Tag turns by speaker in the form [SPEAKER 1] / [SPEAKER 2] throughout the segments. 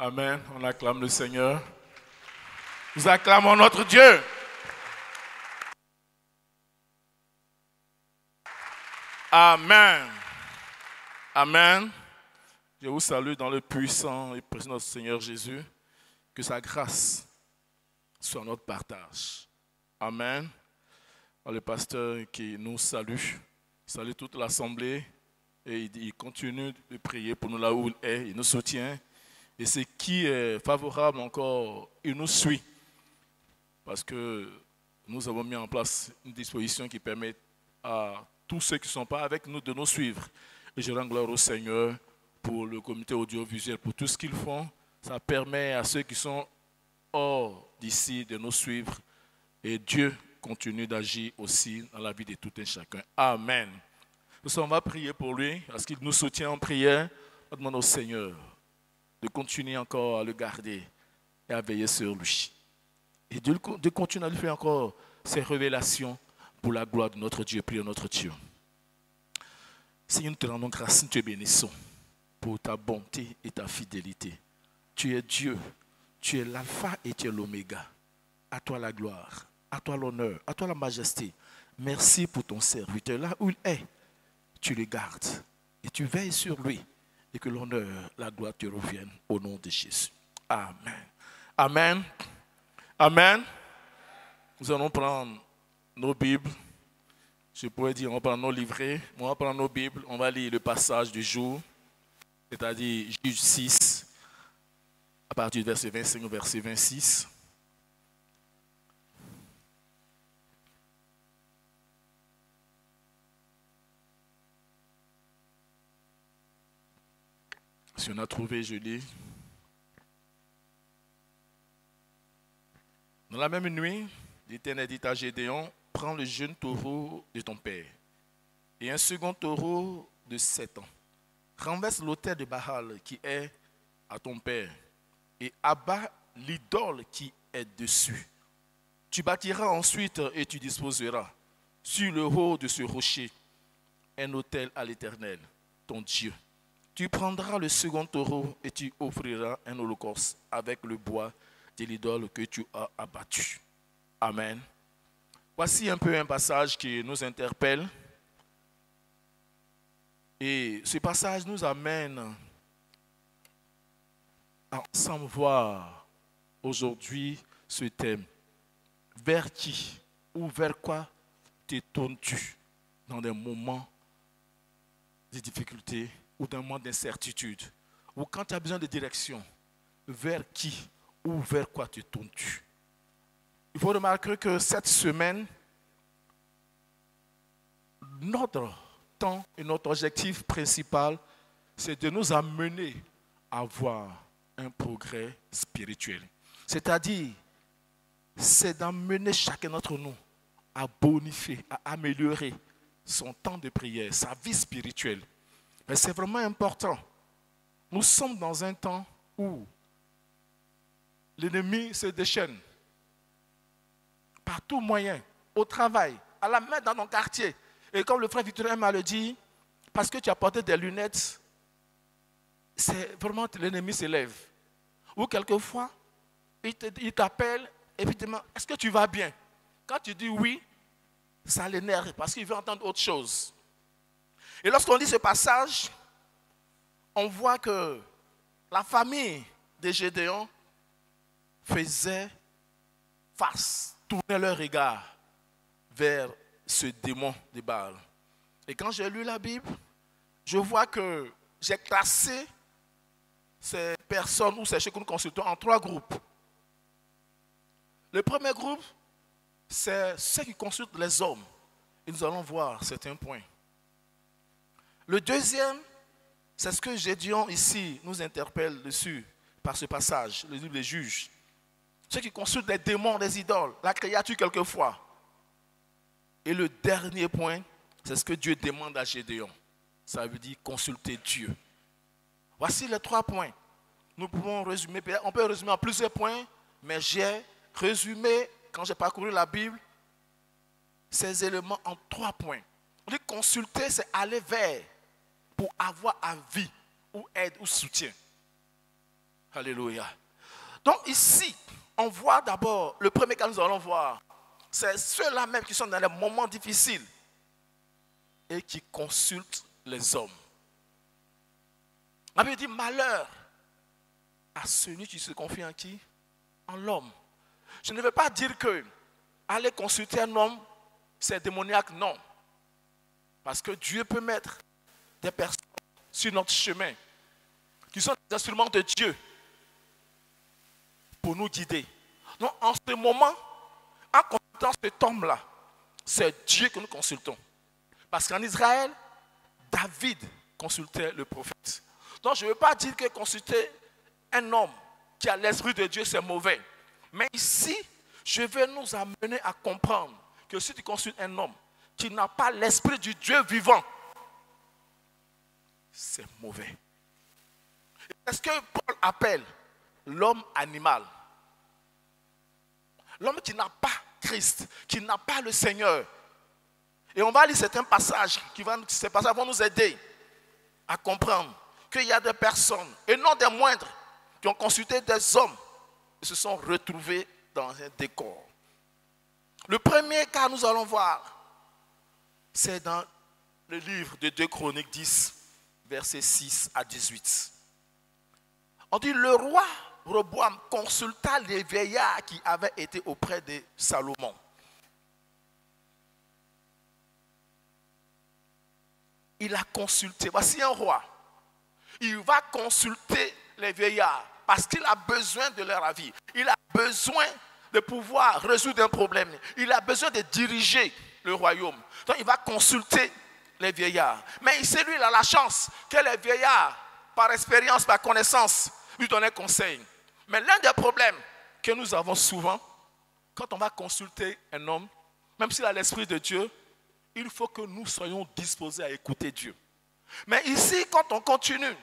[SPEAKER 1] Amen. On acclame le Seigneur. Nous acclamons notre Dieu. Amen. Amen. Je vous salue dans le puissant et précieux notre Seigneur Jésus. Que sa grâce soit notre partage. Amen. Le pasteur qui nous salue, salue toute l'assemblée et il continue de prier pour nous là où il est, il nous soutient. Et ce qui est favorable encore, il nous suit. Parce que nous avons mis en place une disposition qui permet à tous ceux qui ne sont pas avec nous de nous suivre. Et je rends gloire au Seigneur pour le comité audiovisuel, pour tout ce qu'ils font. Ça permet à ceux qui sont hors d'ici de nous suivre. Et Dieu continue d'agir aussi dans la vie de tout un chacun. Amen. On va prier pour lui, parce qu'il nous soutient en prière. On demande au Seigneur de continuer encore à le garder et à veiller sur lui. Et de continuer à lui faire encore ces révélations pour la gloire de notre Dieu. Prions notre Dieu. Seigneur, nous te rendons grâce, nous te bénissons pour ta bonté et ta fidélité. Tu es Dieu, tu es l'alpha et tu es l'oméga. À toi la gloire, à toi l'honneur, à toi la majesté. Merci pour ton serviteur. Là où il est, tu le gardes et tu veilles sur lui. Et que l'honneur, la gloire te reviennent au nom de Jésus. Amen. Amen. Amen. Nous allons prendre nos Bibles. Je pourrais dire, on va prendre nos livrets. On va prendre nos Bibles. On va lire le passage du jour. C'est-à-dire Juge 6, à partir du verset 25 au verset 26. Si on a trouvé, je lis. Dans la même nuit, l'Éternel dit à Gédéon, prends le jeune taureau de ton père et un second taureau de 7 ans. Renverse l'autel de Baal qui est à ton père et abat l'idole qui est dessus. Tu bâtiras ensuite et tu disposeras sur le haut de ce rocher un autel à l'Éternel, ton Dieu. Tu prendras le second taureau et tu offriras un holocauste avec le bois de l'idole que tu as abattu. Amen. Voici un peu un passage qui nous interpelle. Et ce passage nous amène à ensemble voir aujourd'hui ce thème. Vers qui ou vers quoi te tournes-tu dans des moments de difficulté ou d'un moment d'incertitude, ou quand tu as besoin de direction, vers qui ou vers quoi te tournes-tu? Il faut remarquer que cette semaine, notre temps et notre objectif principal, c'est de nous amener à avoir un progrès spirituel. C'est-à-dire, c'est d'amener chacun d'entre nous à bonifier, à améliorer son temps de prière, sa vie spirituelle. Mais c'est vraiment important. Nous sommes dans un temps où l'ennemi se déchaîne par tout moyen, au travail, à la main dans ton quartier. Et comme le frère Victorien m'a le dit, parce que tu as porté des lunettes, c'est vraiment l'ennemi s'élève. Ou quelquefois, il t'appelle et puis il te demande, est-ce que tu vas bien? Quand tu dis oui, ça l'énerve parce qu'il veut entendre autre chose. Et lorsqu'on lit ce passage, on voit que la famille de Gédéon faisait face, tournait leur regard vers ce démon de Baal. Et quand j'ai lu la Bible, je vois que j'ai classé ces personnes ou ces ceux que nous consultons en 3 groupes. Le premier groupe, c'est ceux qui consultent les hommes. Et nous allons voir certains points. Le deuxième, c'est ce que Gédéon ici nous interpelle dessus par ce passage, le livre des Juges. Ceux qui consultent les démons, les idoles, la créature quelquefois. Et le dernier point, c'est ce que Dieu demande à Gédéon. Ça veut dire consulter Dieu. Voici les 3 points. Nous pouvons résumer, on peut résumer en plusieurs points, mais j'ai résumé, quand j'ai parcouru la Bible, ces éléments en 3 points. On dit consulter, c'est aller vers pour avoir avis ou aide ou soutien. Alléluia. Donc ici, on voit d'abord, le premier cas que nous allons voir, c'est ceux-là même qui sont dans les moments difficiles et qui consultent les hommes. La Bible dit malheur à celui qui se confie en qui? En l'homme. Je ne veux pas dire que aller consulter un homme, c'est démoniaque, non. Parce que Dieu peut mettre des personnes sur notre chemin qui sont des instruments de Dieu pour nous guider. Donc en ce moment, en consultant cet homme-là, c'est Dieu que nous consultons. Parce qu'en Israël, David consultait le prophète. Donc je ne veux pas dire que consulter un homme qui a l'esprit de Dieu, c'est mauvais. Mais ici, je vais nous amener à comprendre que si tu consultes un homme qui n'a pas l'esprit du Dieu vivant, c'est mauvais. C'est ce que Paul appelle l'homme animal. L'homme qui n'a pas Christ, qui n'a pas le Seigneur. Et on va lire certains passages ces passages vont nous aider à comprendre qu'il y a des personnes, et non des moindres, qui ont consulté des hommes et se sont retrouvés dans un décor. Le premier cas nous allons voir, c'est dans le livre de 2 Chroniques 10, versets 6 à 18. On dit, le roi Roboam consulta les vieillards qui avaient été auprès de Salomon. Il a consulté. Voici un roi. Il va consulter les vieillards parce qu'il a besoin de leur avis. Il a besoin de pouvoir résoudre un problème. Il a besoin de diriger le royaume. Donc il va consulter les vieillards. Mais ici, lui, il a la chance que les vieillards, par expérience, par connaissance, lui donnent conseil. Mais l'un des problèmes que nous avons souvent, quand on va consulter un homme, même s'il a l'esprit de Dieu, il faut que nous soyons disposés à écouter Dieu. Mais ici, quand on continue,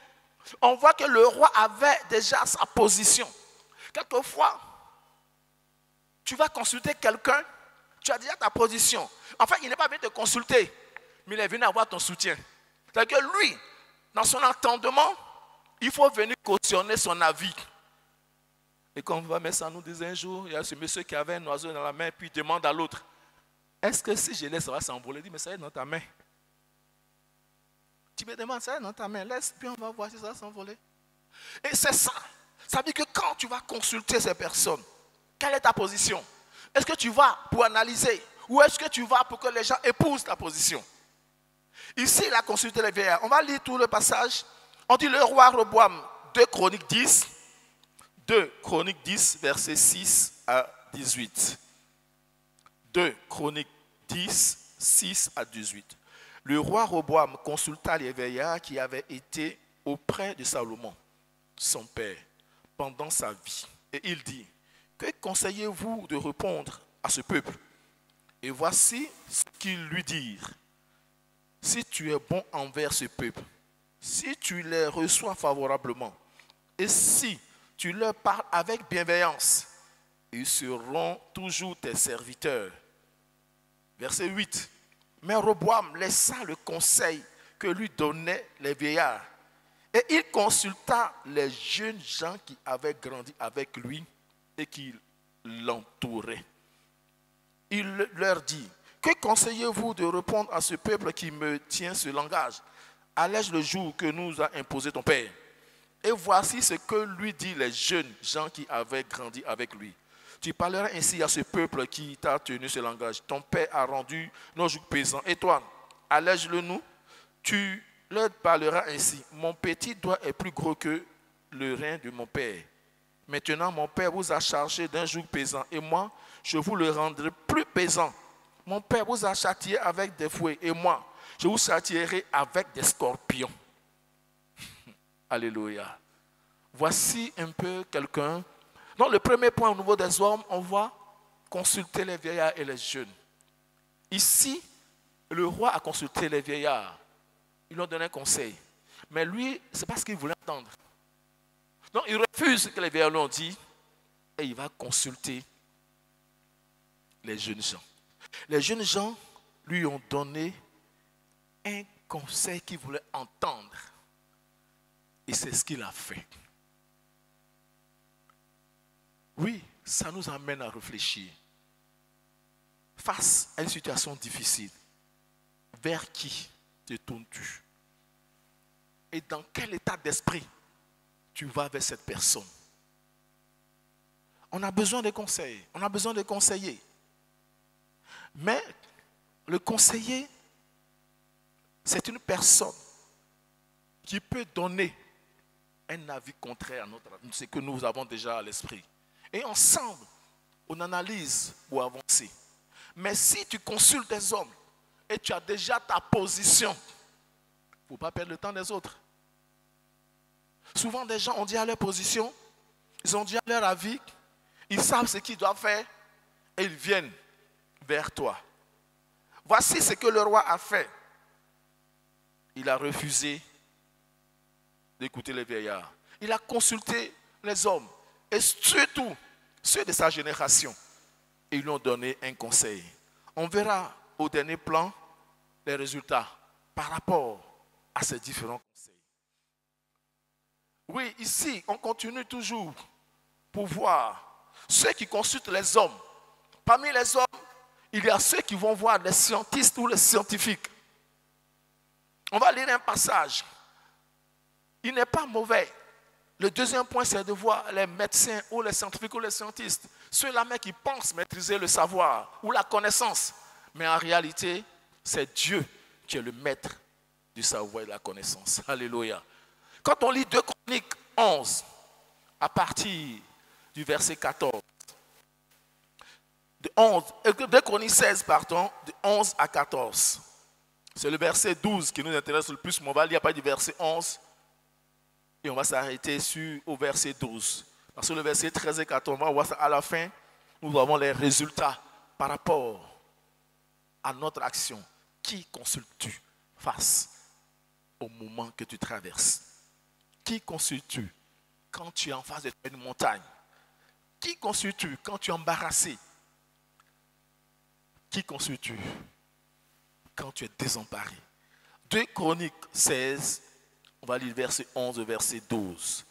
[SPEAKER 1] on voit que le roi avait déjà sa position. Quelquefois, tu vas consulter quelqu'un, tu as déjà ta position. Enfin, il n'est pas venu te consulter, mais il est venu avoir ton soutien. C'est-à-dire que lui, dans son entendement, il faut venir cautionner son avis. Et quand on va mettre ça, nous disait un jour, il y a ce monsieur qui avait un oiseau dans la main, puis il demande à l'autre, est-ce que si je laisse, ça va s'envoler? Il dit, mais ça est dans ta main. Tu me demandes, ça est dans ta main, laisse, puis on va voir si ça va s'envoler. Et c'est ça. Ça veut dire que quand tu vas consulter ces personnes, quelle est ta position? Est-ce que tu vas pour analyser? Ou est-ce que tu vas pour que les gens épousent ta position? Ici, il a consulté les vieillards. On va lire tout le passage. On dit le roi Roboam, 2 Chroniques 10. 2 Chroniques 10, versets 6 à 18. 2 Chroniques 10, 6 à 18. Le roi Roboam consulta les vieillards qui avaient été auprès de Salomon, son père, pendant sa vie. Et il dit, que conseillez-vous de répondre à ce peuple? Et voici ce qu'ils lui dirent. Si tu es bon envers ce peuple, si tu les reçois favorablement, et si tu leur parles avec bienveillance, ils seront toujours tes serviteurs. Verset 8. Mais Roboam laissa le conseil que lui donnaient les vieillards. Et il consulta les jeunes gens qui avaient grandi avec lui et qui l'entouraient. Il leur dit, que conseillez-vous de répondre à ce peuple qui me tient ce langage? Allège le jour que nous a imposé ton père. Et voici ce que lui dit les jeunes gens qui avaient grandi avec lui. Tu parleras ainsi à ce peuple qui t'a tenu ce langage. Ton père a rendu nos jours pesants. Et toi, allège-le nous. Tu leur parleras ainsi. Mon petit doigt est plus gros que le rein de mon père. Maintenant, mon père vous a chargé d'un joug pesant. Et moi, je vous le rendrai plus pesant. Mon père vous a châtié avec des fouets. Et moi, je vous châtierai avec des scorpions. Alléluia. Voici un peu quelqu'un. Donc le premier point au niveau des hommes, on va consulter les vieillards et les jeunes. Ici, le roi a consulté les vieillards. Ils lui ont donné un conseil. Mais lui, c'est pas ce qu'il voulait entendre. Donc il refuse ce que les vieillards lui ont dit et il va consulter les jeunes gens. Les jeunes gens lui ont donné un conseil qu'il voulait entendre. Et c'est ce qu'il a fait. Oui, ça nous amène à réfléchir. Face à une situation difficile, vers qui te tournes-tu? Et dans quel état d'esprit tu vas vers cette personne? On a besoin de conseils, on a besoin de conseiller. Mais le conseiller, c'est une personne qui peut donner un avis contraire à ce que nous avons déjà à l'esprit. Et ensemble, on analyse pour avancer. Mais si tu consultes des hommes et tu as déjà ta position, il ne faut pas perdre le temps des autres. Souvent, des gens ont déjà leur position, ils ont déjà leur avis, ils savent ce qu'ils doivent faire et ils viennent vers toi. Voici ce que le roi a fait. Il a refusé d'écouter les vieillards. Il a consulté les hommes et surtout ceux de sa génération. Et ils lui ont donné un conseil. On verra au dernier plan les résultats par rapport à ces différents conseils. Oui, ici, on continue toujours pour voir ceux qui consultent les hommes. Parmi les hommes, il y a ceux qui vont voir les scientistes ou les scientifiques. On va lire un passage. Il n'est pas mauvais. Le deuxième point, c'est de voir les médecins ou les scientifiques ou les scientistes. Ceux-là qui pensent maîtriser le savoir ou la connaissance. Mais en réalité, c'est Dieu qui est le maître du savoir et de la connaissance. Alléluia. Quand on lit 2 Chroniques 11, à partir du verset 14, 2 Chroniques 16, pardon, de 11 à 14. C'est le verset 12 qui nous intéresse le plus, mais on va lire à partir du verset 11 et on va s'arrêter au verset 12. Parce que le verset 13 et 14, on va voir ça à la fin, nous avons les résultats par rapport à notre action. Qui consultes-tu face au moment que tu traverses? Qui consultes-tu quand tu es en face d'une montagne? Qui consultes-tu quand tu es embarrassé? Qui consultes-tu quand tu es désemparé? 2 Chroniques 16, on va lire le verset 11 et verset 12.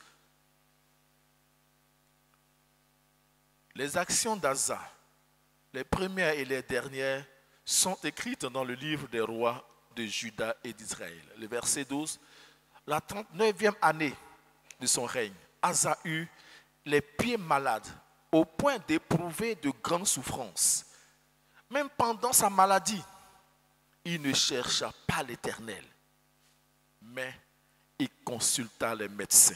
[SPEAKER 1] Les actions d'Asa, les premières et les dernières, sont écrites dans le livre des rois de Juda et d'Israël. Le verset 12, la 39e année de son règne, Asa eut les pieds malades au point d'éprouver de grandes souffrances. Même pendant sa maladie, il ne chercha pas l'Éternel, mais il consulta les médecins.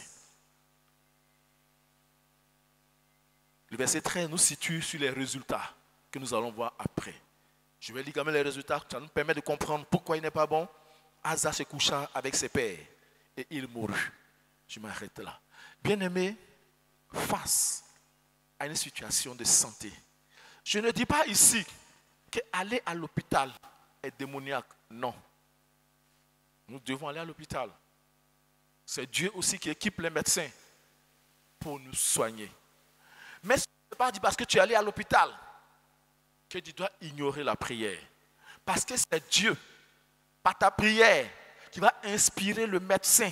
[SPEAKER 1] Le verset 13 nous situe sur les résultats que nous allons voir après. Je vais lire quand même les résultats, ça nous permet de comprendre pourquoi il n'est pas bon. Asa se coucha avec ses pères et il mourut. Je m'arrête là. Bien-aimé, face à une situation de santé, je ne dis pas ici qu'aller à l'hôpital est démoniaque. Non. Nous devons aller à l'hôpital. C'est Dieu aussi qui équipe les médecins pour nous soigner. Mais ce n'est pas dit parce que tu es allé à l'hôpital que tu dois ignorer la prière. Parce que c'est Dieu, par ta prière, qui va inspirer le médecin.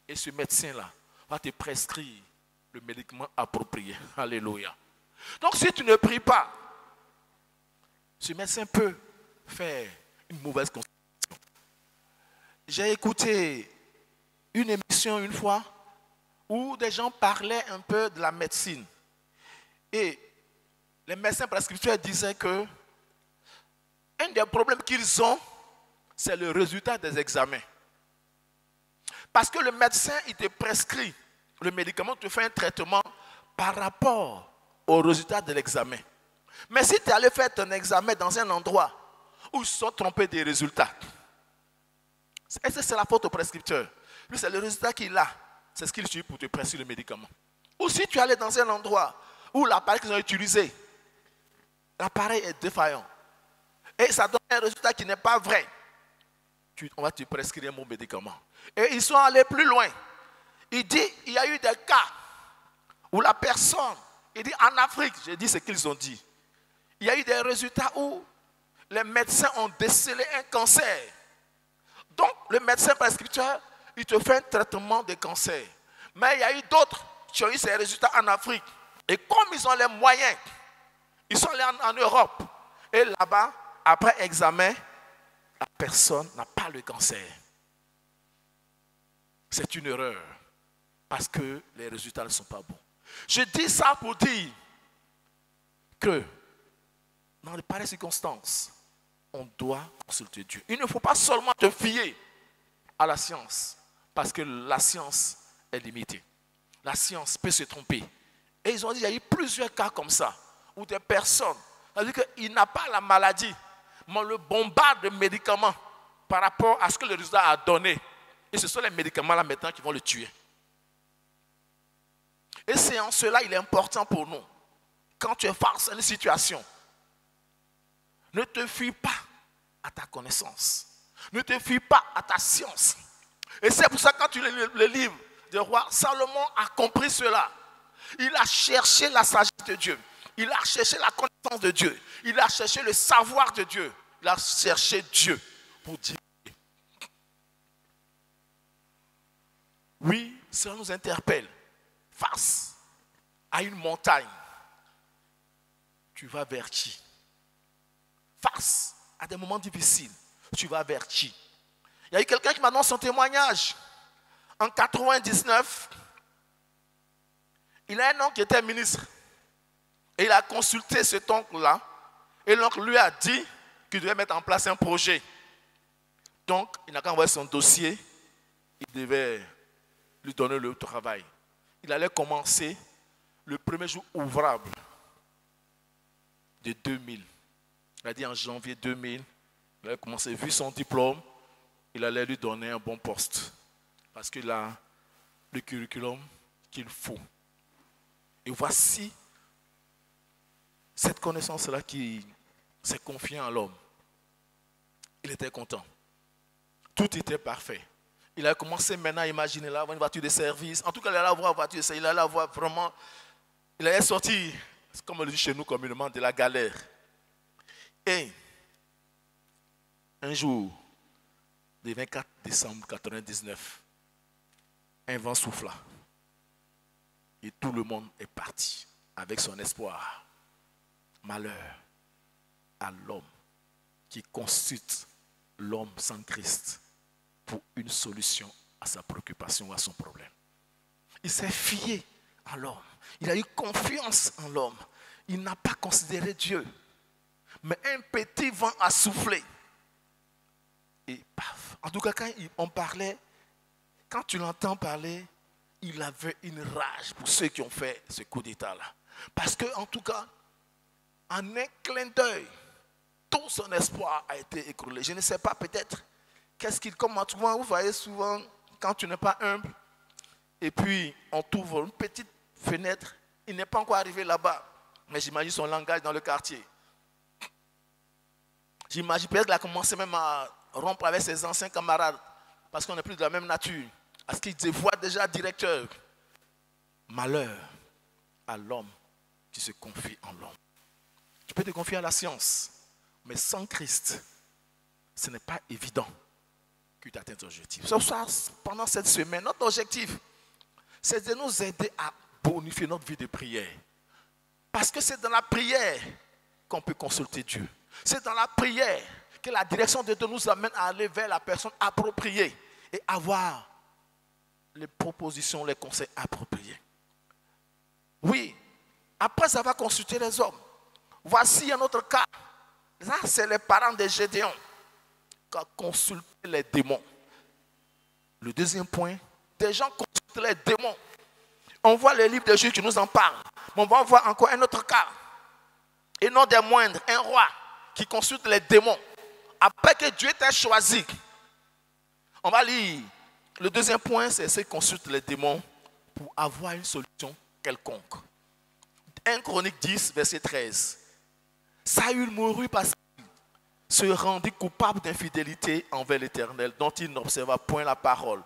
[SPEAKER 1] Et ce médecin-là va te prescrire le médicament approprié. Alléluia. Donc si tu ne pries pas, ce médecin peut faire une mauvaise consultation. J'ai écouté une émission une fois où des gens parlaient un peu de la médecine. Et les médecins prescripteurs disaient que un des problèmes qu'ils ont, c'est le résultat des examens. Parce que le médecin, il te prescrit le médicament, te fait un traitement par rapport au résultat de l'examen. Mais si tu es allé faire ton examen dans un endroit où ils se sont trompés des résultats, est-ce que c'est la faute au prescripteur? Lui, c'est le résultat qu'il a. C'est ce qu'il utilise pour te prescrire le médicament. Ou si tu es allé dans un endroit où l'appareil qu'ils ont utilisé, l'appareil est défaillant, et ça donne un résultat qui n'est pas vrai, on va te prescrire un bon médicament. Et ils sont allés plus loin. Il dit, il y a eu des cas où la personne, il dit en Afrique, j'ai dit ce qu'ils ont dit, il y a eu des résultats où les médecins ont décelé un cancer. Donc le médecin prescripteur, il te fait un traitement de cancer. Mais il y a eu d'autres qui ont eu ces résultats en Afrique. Et comme ils ont les moyens, ils sont allés en Europe. Et là-bas, après examen, la personne n'a pas le cancer. C'est une erreur. Parce que les résultats ne sont pas bons. Je dis ça pour dire que dans les pareilles circonstances, on doit consulter Dieu. Il ne faut pas seulement te fier à la science. Parce que la science est limitée. La science peut se tromper. Et ils ont dit, il y a eu plusieurs cas comme ça, où des personnes, c'est-à-dire qu'il n'a pas la maladie, mais on le bombarde de médicaments par rapport à ce que le résultat a donné. Et ce sont les médicaments là maintenant qui vont le tuer. Et c'est en cela il est important pour nous. Quand tu es face à une situation, ne te fie pas à ta connaissance. Ne te fie pas à ta science. Et c'est pour ça que quand tu lis le livre du roi, Salomon a compris cela. Il a cherché la sagesse de Dieu. Il a cherché la connaissance de Dieu. Il a cherché le savoir de Dieu. Il a cherché Dieu pour dire. Oui, cela nous interpelle. Face à une montagne, tu vas vers qui? Face à des moments difficiles, tu vas vers qui? Il y a eu quelqu'un qui m'a donné son témoignage. En 99, il a un oncle qui était ministre. Et il a consulté cet oncle-là. Et l'oncle lui a dit qu'il devait mettre en place un projet. Donc, il n'a qu'à envoyer son dossier. Il devait lui donner le travail. Il allait commencer le premier jour ouvrable de 2000. Il a dit en janvier 2000, il allait commencer, vu son diplôme, il allait lui donner un bon poste. Parce qu'il a le curriculum qu'il faut. Et voici cette connaissance-là qui s'est confiée en l'homme. Il était content. Tout était parfait. Il a commencé maintenant à imaginer là, avoir une voiture de service. En tout cas, il allait avoir une voiture de service. Il allait avoir vraiment... Il allait sortir, comme on le dit chez nous communément, de la galère. Et un jour, le 24 décembre 1999, un vent souffla. Et tout le monde est parti avec son espoir. Malheur à l'homme qui consulte l'homme sans Christ pour une solution à sa préoccupation ou à son problème. Il s'est fié à l'homme. Il a eu confiance en l'homme. Il n'a pas considéré Dieu. Mais un petit vent a soufflé. Et paf. En tout cas, quand on parlait, quand tu l'entends parler, il avait une rage pour ceux qui ont fait ce coup d'état-là. Parce que, en tout cas, en un clin d'œil, tout son espoir a été écroulé. Je ne sais pas, peut-être, qu'est-ce qu'il commente. Vous voyez souvent, quand tu n'es pas humble, et puis on t'ouvre une petite fenêtre, il n'est pas encore arrivé là-bas. Mais j'imagine son langage dans le quartier. J'imagine peut-être qu'il a commencé même à rompre avec ses anciens camarades, parce qu'on n'est plus de la même nature. Parce qu'il se voit déjà directeur. Malheur à l'homme qui se confie en l'homme. Tu peux te confier à la science, mais sans Christ, ce n'est pas évident que tu atteignes ton objectif. C'est pour ça, pendant cette semaine, notre objectif, c'est de nous aider à bonifier notre vie de prière. Parce que c'est dans la prière qu'on peut consulter Dieu. C'est dans la prière que la direction de Dieu nous amène à aller vers la personne appropriée et avoir les propositions, les conseils appropriés. Oui, après avoir consulté les hommes, voici un autre cas. Là, c'est les parents de Gédéon qui ont consulté les démons. Le deuxième point, des gens consultent les démons. On voit les livres de Juges qui nous en parlent. Mais on va voir encore un autre cas. Et non des moindres, un roi qui consulte les démons. Après que Dieu t'a choisi, on va lire. Le deuxième point, c'est ceux qui consultent les démons pour avoir une solution quelconque. 1 Chronique 10, verset 13. Saül mourut parce qu'il se rendit coupable d'infidélité envers l'Éternel, dont il n'observa point la parole.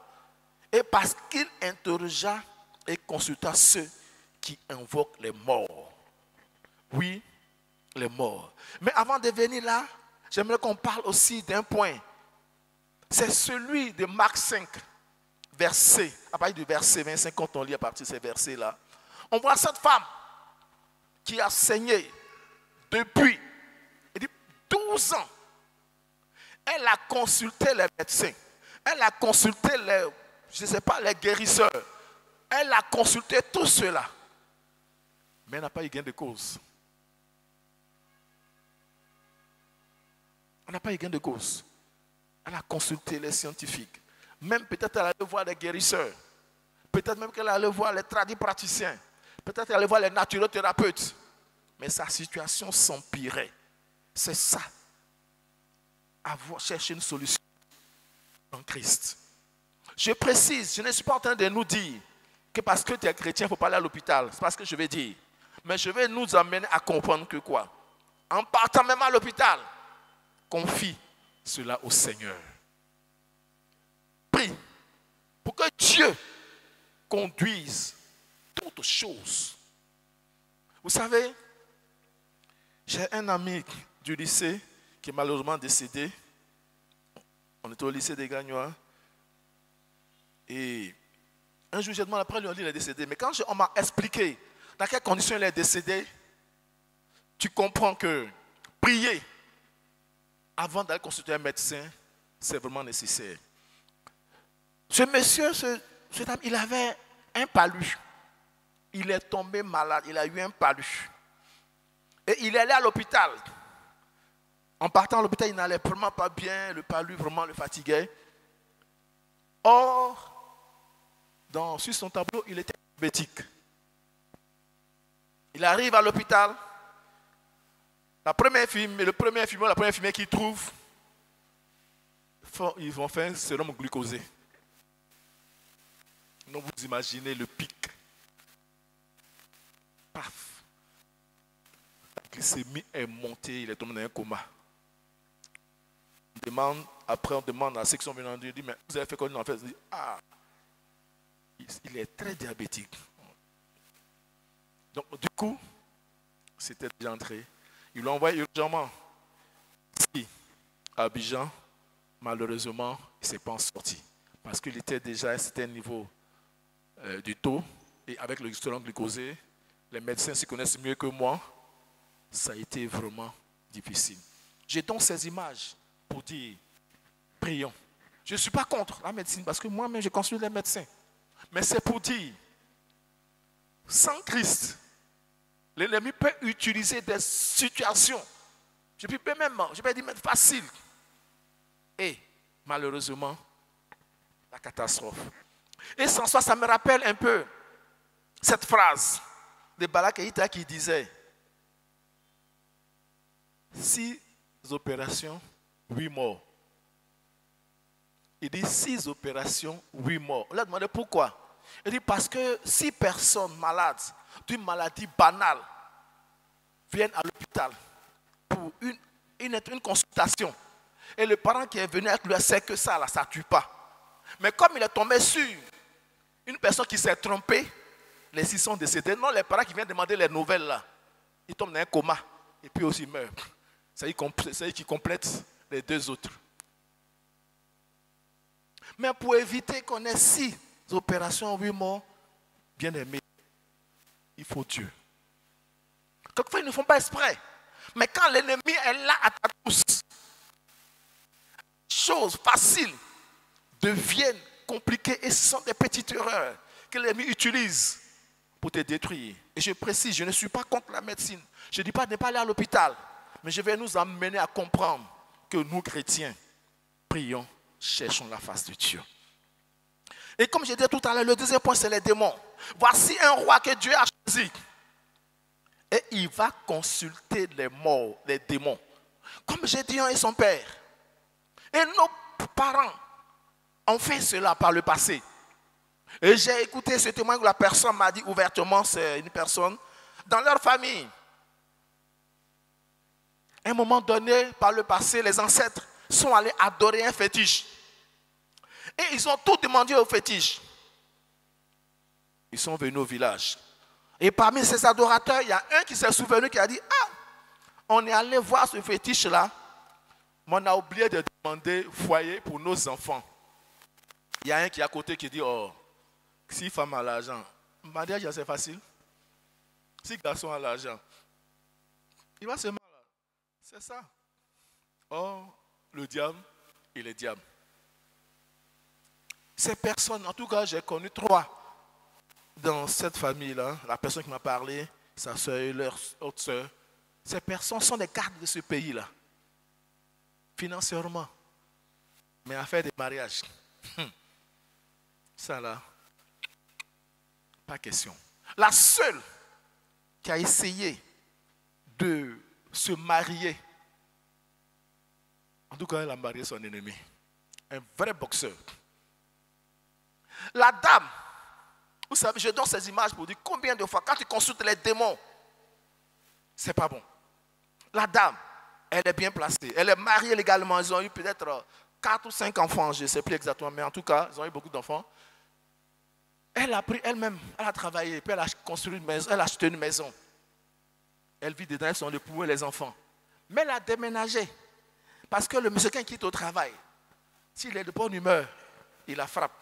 [SPEAKER 1] Et parce qu'il interrogea et consulta ceux qui invoquent les morts. Oui, les morts. Mais avant de venir là, j'aimerais qu'on parle aussi d'un point. C'est celui de Marc 5, verset, à partir du verset 25, quand on lit à partir de ces versets-là, on voit cette femme qui a saigné depuis 12 ans. Elle a consulté les médecins, elle a consulté les, je ne sais pas, les guérisseurs, elle a consulté tout cela, mais elle n'a pas eu gain de cause. Elle n'a pas eu gain de cause. Elle a consulté les scientifiques. Même peut-être elle allait voir les guérisseurs. Peut-être même qu'elle allait voir les tradipraticiens. Peut-être qu'elle allait voir les naturothérapeutes. Mais sa situation s'empirait. C'est ça. Chercher une solution en Christ. Je précise, je ne suis pas en train de nous dire que parce que tu es chrétien, il ne faut pas aller à l'hôpital. C'est pas ce que je vais dire. Mais je vais nous amener à comprendre que quoi? En partant même à l'hôpital, confie cela au Seigneur. Prie pour que Dieu conduise toutes choses. Vous savez, j'ai un ami du lycée qui est malheureusement décédé. On était au lycée des Gagnois. Et un jour, j'ai demandé, après lui, on dit qu'il est décédé. Mais quand on m'a expliqué dans quelles conditions il est décédé, tu comprends que prier avant d'aller consulter un médecin, c'est vraiment nécessaire. Ce monsieur, cet homme, il avait un palu. Il est tombé malade, il a eu un palu. Et il est allé à l'hôpital. En partant à l'hôpital, il n'allait vraiment pas bien, le palu vraiment le fatiguait. Or, sur son tableau, il était diabétique. Il arrive à l'hôpital. Le premier infirmier qu'il trouve, ils vont faire un sérum glucosé. Donc vous imaginez le pic. Paf. La glycémie est montée, il est tombé dans un coma. Après on demande à la section venante, il dit, mais vous avez fait quoi? En fait, il dit, ah, il est très diabétique. Donc du coup, c'était déjà entré. Ils l'ont envoyé urgemment ici, à Abidjan. Malheureusement, il ne s'est pas en sorti. Parce qu'il était déjà à un certain niveau du taux. Et avec le sérum glucosé, les médecins s'y connaissent mieux que moi. Ça a été vraiment difficile. J'ai donc ces images pour dire, prions. Je ne suis pas contre la médecine parce que moi-même, je consulte les médecins. Mais c'est pour dire, sans Christ, l'ennemi peut utiliser des situations, je peux dire même faciles. Et malheureusement, la catastrophe. Et sans soi, ça me rappelle un peu cette phrase de Bala Keïta qui disait 6 opérations, 8 morts. Il dit 6 opérations, 8 morts. On lui a demandé pourquoi. Il dit parce que 6 personnes malades d'une maladie banale viennent à l'hôpital pour une consultation. Et le parent qui est venu avec lui sait que ça ne tue pas. Mais comme il est tombé sur une personne qui s'est trompée, les 6 sont décédés. Non, les parents qui viennent demander les nouvelles là, ils tombent dans un coma et puis aussi meurent. C'est eux qui complètent les 2 autres. Mais pour éviter qu'on ait 6 opérations, 8 morts, bien aimés, il faut Dieu. Quelquefois, ils ne font pas exprès. Mais quand l'ennemi est là à ta pousse, choses faciles deviennent compliquées et ce sont des petites erreurs que l'ennemi utilise pour te détruire. Et je précise, je ne suis pas contre la médecine. Je ne dis pas de ne pas aller à l'hôpital. Mais je vais nous amener à comprendre que nous, chrétiens, prions, cherchons la face de Dieu. Et comme je disais tout à l'heure, le deuxième point, c'est les démons. Voici un roi que Dieu a choisi. Et il va consulter les morts, les démons. Comme Gédéon et son père. Et nos parents ont fait cela par le passé. Et j'ai écouté ce témoignage où la personne m'a dit ouvertement, c'est une personne, dans leur famille. À un moment donné, par le passé, les ancêtres sont allés adorer un fétiche. Et ils ont tout demandé au fétiche. Ils sont venus au village. Et parmi ces adorateurs, il y a un qui s'est souvenu, qui a dit, ah, on est allé voir ce fétiche-là, mais on a oublié de demander foyer pour nos enfants. Il y a un qui est à côté qui dit, oh, si femme a l'argent, mariage c'est facile. Si garçon a l'argent, il va se marier. C'est ça. Oh, le diable et le diable. Ces personnes, en tout cas, j'ai connu 3 dans cette famille-là. La personne qui m'a parlé, sa soeur et leur autre soeur. Ces personnes sont des gardes de ce pays-là. Financièrement. Mais à faire des mariages. Ça là, pas question. La seule qui a essayé de se marier, en tout cas, elle a marié son ennemi. Un vrai boxeur. La dame, vous savez, je donne ces images pour dire combien de fois, quand tu consultes les démons, c'est pas bon. La dame, elle est bien placée. Elle est mariée légalement. Ils ont eu peut-être 4 ou 5 enfants, je ne sais plus exactement, mais en tout cas, ils ont eu beaucoup d'enfants. Elle a pris elle-même, elle a travaillé, puis elle a construit une maison, elle a acheté une maison. Elle vit dedans avec son époux et les enfants. Mais elle a déménagé. Parce que le monsieur, quand il quitte au travail, s'il est de bonne humeur, il la frappe.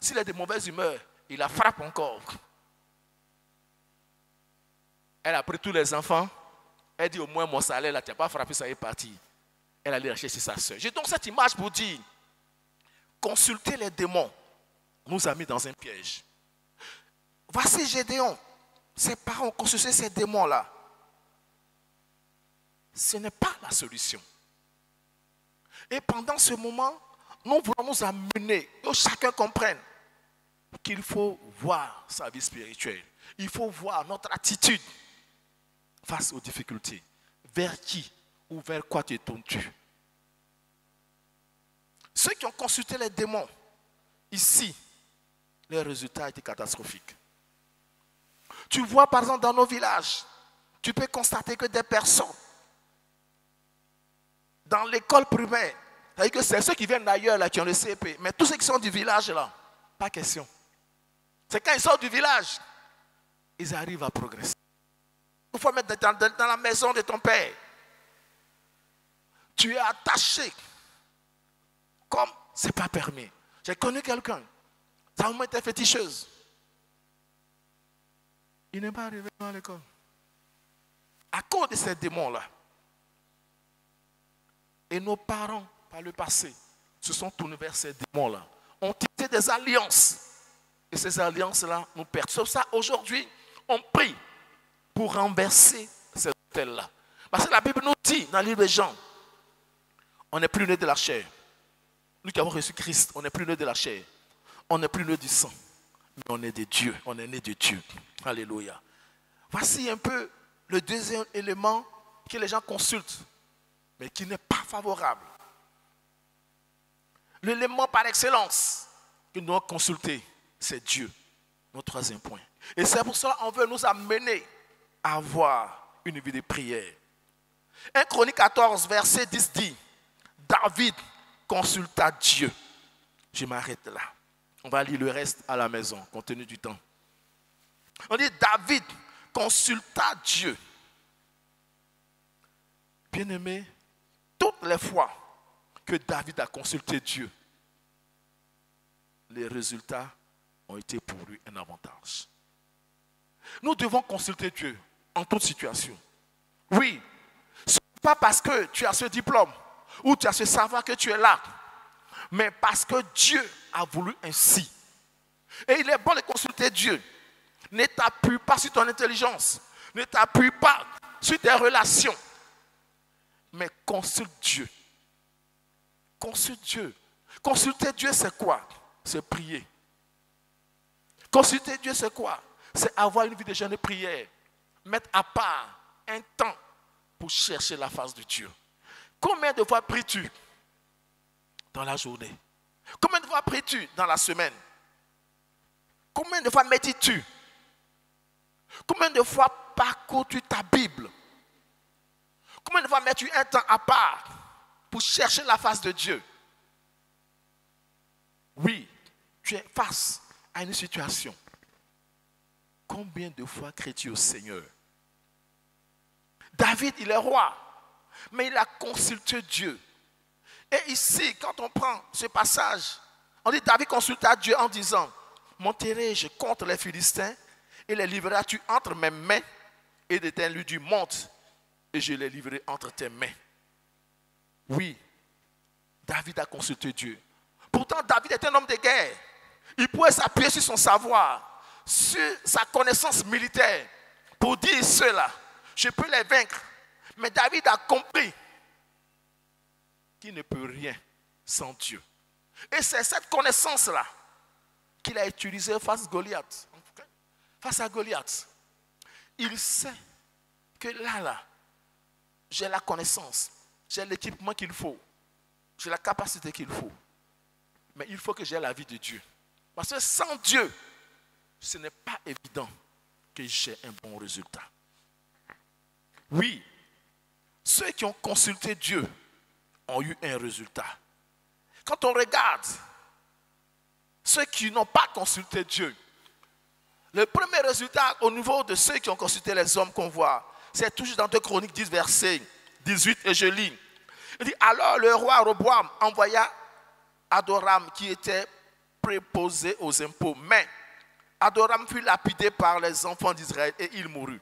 [SPEAKER 1] S'il est de mauvaise humeur, il la frappe encore. Elle a pris tous les enfants. Elle dit au moins mon salaire, là, tu n'as pas frappé, ça est parti. Elle allait acheter chez sa soeur. J'ai donc cette image pour dire, consulter les démons nous a mis dans un piège. Voici Gédéon. Ses parents ont consulté ces démons-là. Ce n'est pas la solution. Et pendant ce moment, nous voulons nous amener, que chacun comprenne qu'il faut voir sa vie spirituelle. Il faut voir notre attitude face aux difficultés. Vers qui ou vers quoi te tournes-tu? Ceux qui ont consulté les démons, ici, les résultats étaient catastrophiques. Tu vois par exemple dans nos villages, tu peux constater que des personnes, dans l'école primaire, c'est-à-dire que c'est ceux qui viennent d'ailleurs là qui ont le CP, mais tous ceux qui sont du village là, pas question. C'est quand ils sortent du village, ils arrivent à progresser. Il faut mettre dans la maison de ton père. Tu es attaché. Comme ce n'est pas permis. J'ai connu quelqu'un. Sa maman était féticheuse. Il n'est pas arrivé à l'école. À cause de ces démons-là. Et nos parents, par le passé, se sont tournés vers ces démons-là. Ont tissé des alliances. Et ces alliances-là nous perdent. Sauf ça, aujourd'hui, on prie pour renverser ces hôtels-là. Parce que la Bible nous dit, dans le livre de Jean, on n'est plus né de la chair. Nous qui avons reçu Christ, on n'est plus né de la chair. On n'est plus né du sang. Mais on est de Dieu. On est né de Dieu. Alléluia. Voici un peu le deuxième élément que les gens consultent, mais qui n'est pas favorable. L'élément par excellence que nous devons consulter, c'est Dieu. Notre troisième point. Et c'est pour cela qu'on veut nous amener à avoir une vie de prière. 1 Chronique 14, verset 10 dit, David consulta Dieu. Je m'arrête là. On va lire le reste à la maison, compte tenu du temps. On dit, David consulta Dieu. Bien-aimé, toutes les fois que David a consulté Dieu, les résultats ont été pour lui un avantage. Nous devons consulter Dieu en toute situation. Oui, ce n'est pas parce que tu as ce diplôme ou tu as ce savoir que tu es là, mais parce que Dieu a voulu ainsi. Et il est bon de consulter Dieu. Ne t'appuie pas sur ton intelligence, ne t'appuie pas sur tes relations, mais consulte Dieu. Consulte Dieu. Consulter Dieu, c'est quoi? C'est prier. Consulter Dieu, c'est quoi? C'est avoir une vie de jeûne de prière. Mettre à part un temps pour chercher la face de Dieu. Combien de fois pries-tu dans la journée? Combien de fois pries-tu dans la semaine? Combien de fois médites-tu? Combien de fois parcours-tu ta Bible? Combien de fois mets-tu un temps à part pour chercher la face de Dieu? Oui, tu es face à une situation. Combien de fois crées-tu au Seigneur? David, il est roi, mais il a consulté Dieu. Et ici, quand on prend ce passage,
[SPEAKER 2] On dit David consulta Dieu en disant, monterai-je contre les Philistins et les livreras-tu entre mes mains? Et l'Éternel lui dit, monte et je les livrerai entre tes mains. Oui, David a consulté Dieu. Pourtant, David est un homme de guerre. Il pouvait s'appuyer sur son savoir, sur sa connaissance militaire, pour dire cela, je peux les vaincre. Mais David a compris qu'il ne peut rien sans Dieu. Et c'est cette connaissance-là qu'il a utilisée face à Goliath. Face à Goliath, il sait que là, j'ai la connaissance, j'ai l'équipement qu'il faut, j'ai la capacité qu'il faut. Mais il faut que j'ai la vie de Dieu. Parce que sans Dieu, ce n'est pas évident que j'ai un bon résultat. Oui, ceux qui ont consulté Dieu ont eu un résultat. Quand on regarde ceux qui n'ont pas consulté Dieu, le premier résultat au niveau de ceux qui ont consulté les hommes qu'on voit, c'est toujours dans 2 Chroniques 10, verset 18, et je lis. Il dit, alors le roi Roboam envoya Adoram qui était préposé aux impôts. Mais Adoram fut lapidé par les enfants d'Israël et il mourut.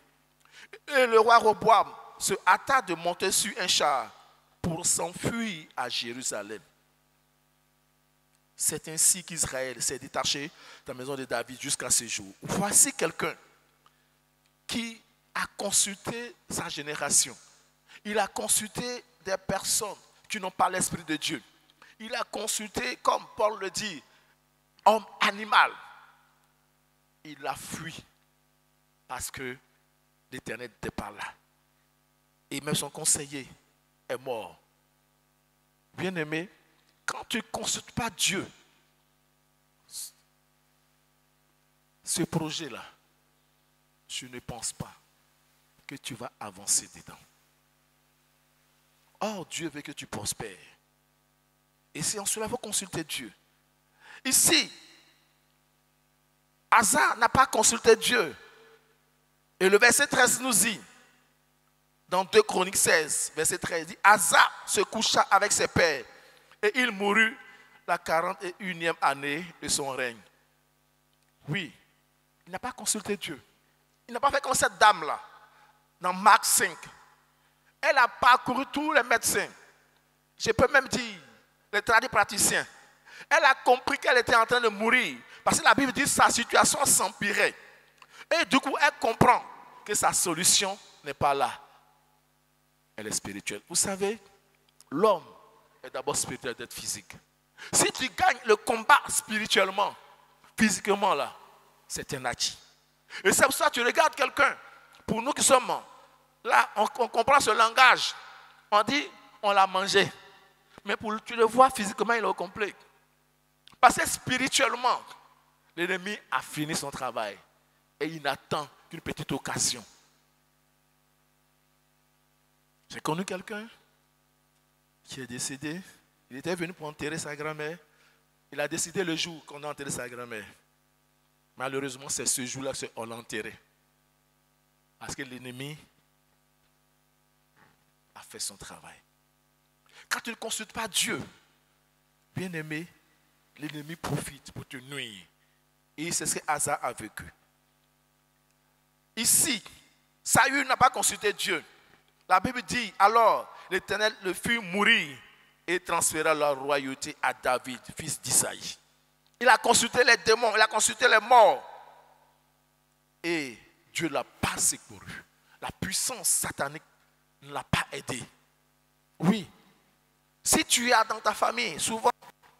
[SPEAKER 2] Et le roi Roboam se hâta de monter sur un char pour s'enfuir à Jérusalem. C'est ainsi qu'Israël s'est détaché de la maison de David jusqu'à ce jour. Voici quelqu'un qui a consulté sa génération. Il a consulté des personnes qui n'ont pas l'Esprit de Dieu. Il a consulté, comme Paul le dit, homme animal. Il a fui parce que l'Éternel n'était pas là. Et même son conseiller est mort. Bien-aimé, quand tu ne consultes pas Dieu, ce projet-là, je ne pense pas que tu vas avancer dedans. Or, Dieu veut que tu prospères. Et c'est en cela qu'il faut consulter Dieu. Ici, Asa n'a pas consulté Dieu. Et le verset 13 nous dit, dans 2 Chroniques 16, verset 13, dit, Asa se coucha avec ses pères et il mourut la 41e année de son règne. Oui, il n'a pas consulté Dieu. Il n'a pas fait comme cette dame-là, dans Marc 5. Elle a parcouru tous les médecins. Je peux même dire, les tradipraticiens. Elle a compris qu'elle était en train de mourir. Parce que la Bible dit que sa situation s'empirait. Et du coup, elle comprend que sa solution n'est pas là. Elle est spirituelle. Vous savez, l'homme est d'abord spirituel d'être physique. Si tu gagnes le combat spirituellement, physiquement là, c'est un acquis. Et c'est pour ça que tu regardes quelqu'un. Pour nous qui sommes là, on comprend ce langage. On dit, on l'a mangé. Mais tu le vois physiquement, il est au complet. Parce que spirituellement, l'ennemi a fini son travail. Et il n'attend qu'une petite occasion. J'ai connu quelqu'un qui est décédé. Il était venu pour enterrer sa grand-mère. Il a décidé le jour qu'on a enterré sa grand-mère. Malheureusement, c'est ce jour-là qu'on l'a enterré. Parce que l'ennemi a fait son travail. Quand tu ne consultes pas Dieu, bien aimé, l'ennemi profite pour te nuire. Et c'est ce que Asa a vécu. Ici, Saül n'a pas consulté Dieu. La Bible dit, alors l'Éternel le fit mourir et transféra la royauté à David, fils d'Isaïe. Il a consulté les démons, il a consulté les morts. Et Dieu ne l'a pas secouru. La puissance satanique ne l'a pas aidé. Oui. Si tu es dans ta famille, souvent,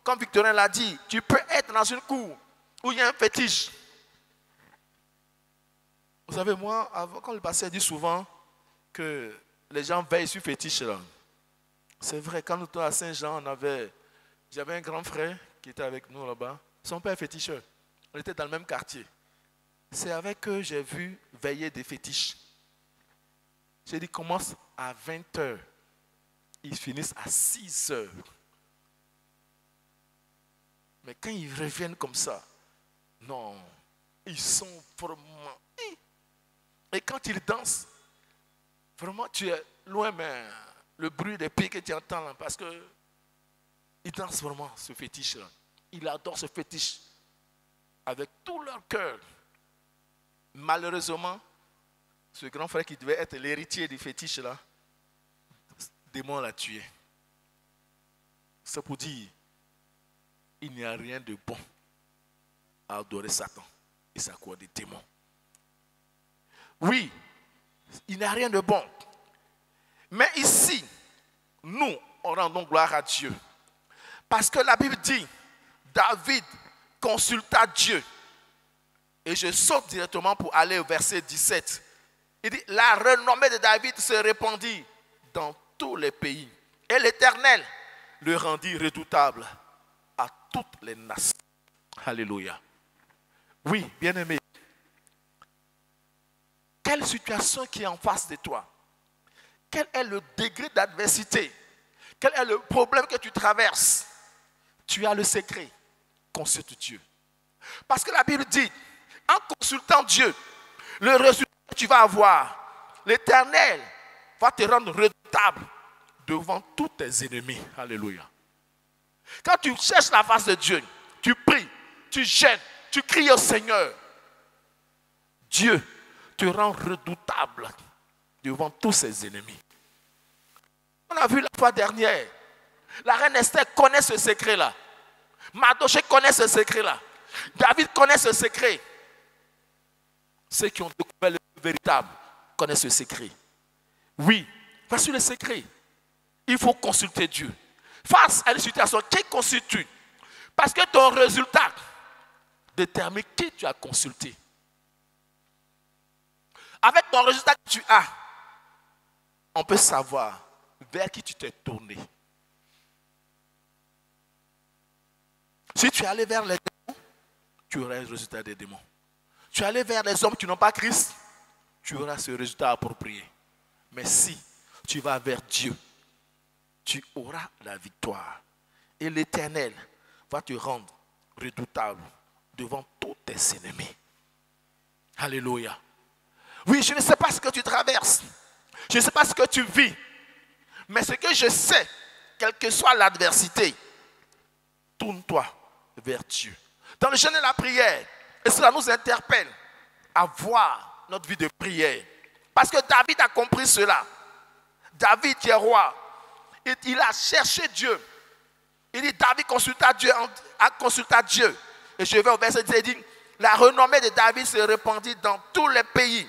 [SPEAKER 2] comme Victorin l'a dit, tu peux être dans une cour où il y a un fétiche. Vous savez, moi, avant, quand le pasteur dit souvent que les gens veillent sur fétiche, là. C'est vrai, quand nous étions à Saint-Jean, j'avais un grand frère qui était avec nous là-bas. Son père est féticheur. On était dans le même quartier. C'est avec eux que j'ai vu veiller des fétiches. J'ai dit, commence à 20h. Ils finissent à 6h. Mais quand ils reviennent comme ça, non, ils sont vraiment... Et quand ils dansent, vraiment tu es loin, mais le bruit des pieds que tu entends là, parce qu'ils dansent vraiment ce fétiche-là. ils adorent ce fétiche avec tout leur cœur. Malheureusement, ce grand frère qui devait être l'héritier du fétiche là, le démon l'a tué. C'est pour dire, il n'y a rien de bon à adorer Satan et sa cour des démons. Oui, il n'y a rien de bon. Mais ici, nous, on rendons gloire à Dieu. Parce que la Bible dit, David consulta Dieu. Et je saute directement pour aller au verset 17. Il dit, la renommée de David se répandit dans tous les pays. Et l'Éternel le rendit redoutable à toutes les nations. Alléluia. Oui, bien-aimé. Quelle situation qui est en face de toi? Quel est le degré d'adversité? Quel est le problème que tu traverses? Tu as le secret. Consulte Dieu. Parce que la Bible dit, en consultant Dieu, le résultat que tu vas avoir, l'Éternel va te rendre redoutable devant tous tes ennemis. Alléluia. Quand tu cherches la face de Dieu, tu pries, tu jeûnes, tu cries au Seigneur, Dieu te rend redoutable devant tous ses ennemis. On a vu la fois dernière, la reine Esther connaît ce secret-là. Mardochée connaît ce secret-là. David connaît ce secret. Ceux qui ont découvert le véritable connaissent ce secret. Oui, voici le secret. Il faut consulter Dieu. Face à une situation, qui consultes-tu? Parce que ton résultat détermine qui tu as consulté. Avec ton résultat que tu as, on peut savoir vers qui tu t'es tourné. Si tu es allé vers les démons, tu auras le résultat des démons. Tu es allé vers les hommes qui n'ont pas Christ, tu auras ce résultat approprié. Mais si tu vas vers Dieu, tu auras la victoire. Et l'Éternel va te rendre redoutable devant tous tes ennemis. Alléluia. Oui, je ne sais pas ce que tu traverses. Je ne sais pas ce que tu vis. Mais ce que je sais, quelle que soit l'adversité, tourne-toi vers Dieu. Dans le jeûne et la prière, et cela nous interpelle à voir notre vie de prière. Parce que David a compris cela. David qui est roi, il a cherché Dieu. Il dit, David consulta Dieu. Et je vais au verset 10, il dit, la renommée de David se répandit dans tous les pays.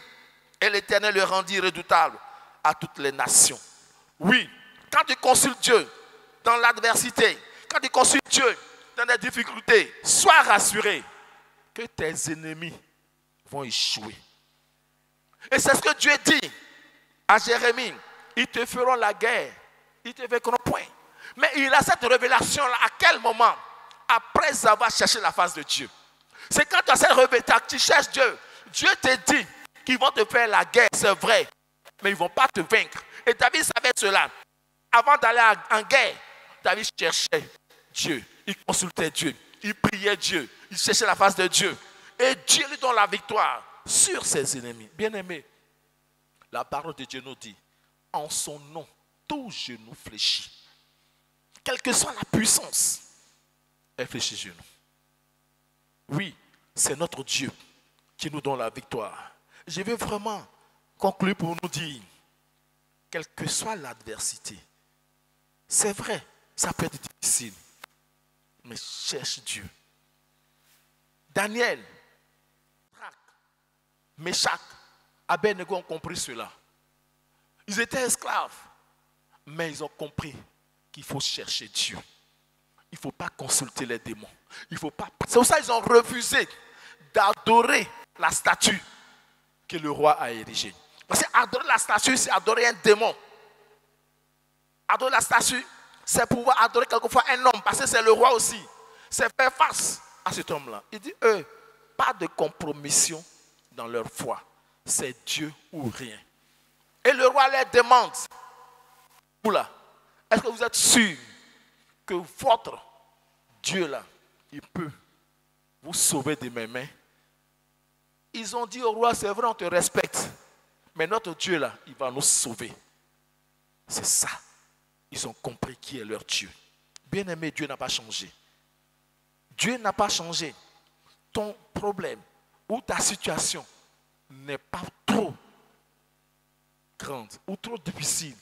[SPEAKER 2] Et l'Éternel le rendit redoutable à toutes les nations. Oui, quand tu consultes Dieu dans l'adversité, quand tu consultes Dieu dans les difficultés, sois rassuré que tes ennemis vont échouer. Et c'est ce que Dieu dit à Jérémie. Ils te feront la guerre, ils te vaincront point. Mais il a cette révélation-là à quel moment? Après avoir cherché la face de Dieu. C'est quand tu as cette révélation, tu cherches Dieu. Dieu te dit qu'ils vont te faire la guerre, c'est vrai. Mais ils ne vont pas te vaincre. Et David savait cela. Avant d'aller en guerre, David cherchait Dieu. Il consultait Dieu. Il priait Dieu. Il cherchait la face de Dieu. Et Dieu lui donne la victoire sur ses ennemis. Bien-aimés, la parole de Dieu nous dit, en son nom, tout genou fléchit. Quelle que soit la puissance, elle fléchit genou. Oui, c'est notre Dieu qui nous donne la victoire. Je veux vraiment conclure pour nous dire, quelle que soit l'adversité, c'est vrai, ça peut être difficile, mais cherche Dieu. Daniel, Meshach, Abednego ont compris cela. Ils étaient esclaves, mais ils ont compris qu'il faut chercher Dieu. Il ne faut pas consulter les démons. C'est pour ça qu'ils ont refusé d'adorer la statue que le roi a érigée. Parce qu'adorer la statue, c'est adorer un démon. Adorer la statue, c'est pouvoir adorer quelquefois un homme, parce que c'est le roi aussi. C'est faire face à cet homme-là. Il dit, pas de compromission dans leur foi. C'est Dieu ou rien. Et le roi leur demande, oula, est-ce que vous êtes sûr que votre Dieu là, il peut vous sauver de mes mains? Ils ont dit au roi, c'est vrai, on te respecte, mais notre Dieu là, il va nous sauver. C'est ça. Ils ont compris qui est leur Dieu. Bien-aimé, Dieu n'a pas changé. Dieu n'a pas changé. Ton problème ou ta situation n'est pas trop grande ou trop difficile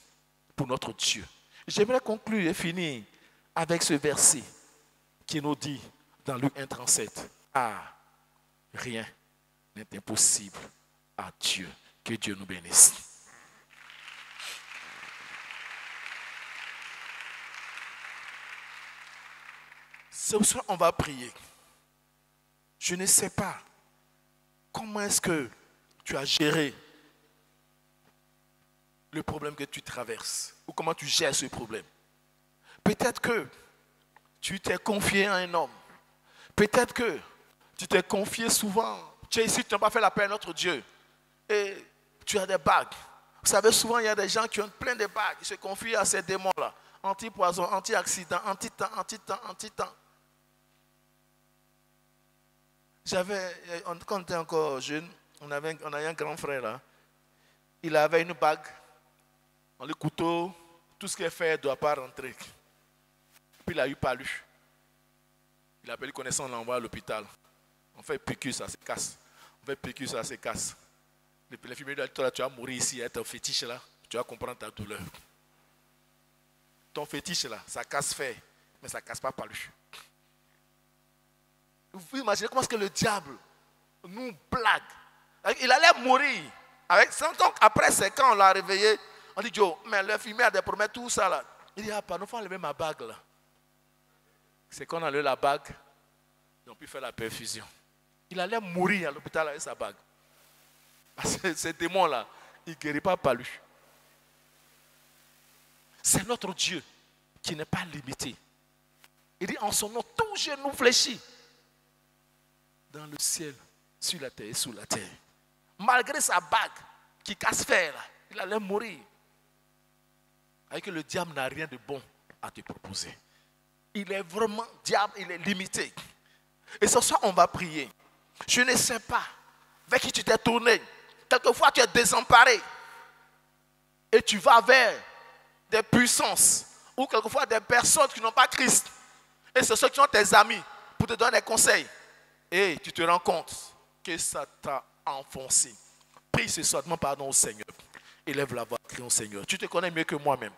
[SPEAKER 2] pour notre Dieu. J'aimerais conclure et finir avec ce verset qui nous dit dans Luc 1,37, ah, rien n'est impossible à Dieu. Que Dieu nous bénisse. Ce soir, on va prier. Je ne sais pas comment est-ce que tu as géré le problème que tu traverses ou comment tu gères ce problème. Peut-être que tu t'es confié à un homme. Peut-être que tu t'es confié souvent. Tu es ici, tu n'as pas fait l'appel à notre Dieu. Et tu as des bagues. Vous savez, souvent, il y a des gens qui ont plein de bagues. Ils se confient à ces démons-là. Anti-poison, anti-accident, anti-temps, anti-temps, anti-temps. Quand on était encore jeune, on avait un grand frère là. Il avait une bague. Dans le couteau, tout ce qu'il a fait ne doit pas rentrer. Puis il a eu palu. Il a appelé connaissance, on l'envoie à l'hôpital. On fait piqûre, ça se casse. On fait piqûre, ça se casse. L'infirmier lui a dit, toi, tu vas mourir ici, ton fétiche là, tu vas comprendre ta douleur. Ton fétiche là, ça casse fer, mais ça ne casse pas palu. Vous imaginez comment est-ce que le diable nous blague. Il allait mourir. Après, c'est quand on l'a réveillé, on dit, Joe, mais l'infirmier a des promesses, tout ça là. Il dit, ah, pardon, il faut enlever ma bague là. C'est quand on a enlevé la bague, ils ont pu faire la perfusion. Il allait mourir à l'hôpital avec sa bague. Ces démons-là, ils ne guérissent pas par lui. C'est notre Dieu qui n'est pas limité. Il dit, en son nom, tout genou fléchit. Dans le ciel, sur la terre et sous la terre. Malgré sa bague qui casse fer, il allait mourir. Avec que le diable n'a rien de bon à te proposer. Il est vraiment, diable, il est limité. Et ce soir, on va prier. Je ne sais pas vers qui tu t'es tourné. Quelquefois, tu es désemparé. Et tu vas vers des puissances. Ou quelquefois des personnes qui n'ont pas Christ. Et ce sont ceux qui sont tes amis pour te donner des conseils. Et tu te rends compte que ça t'a enfoncé. Prie ce soir, demande pardon au Seigneur. Élève la voix, crie au Seigneur. Tu te connais mieux que moi-même.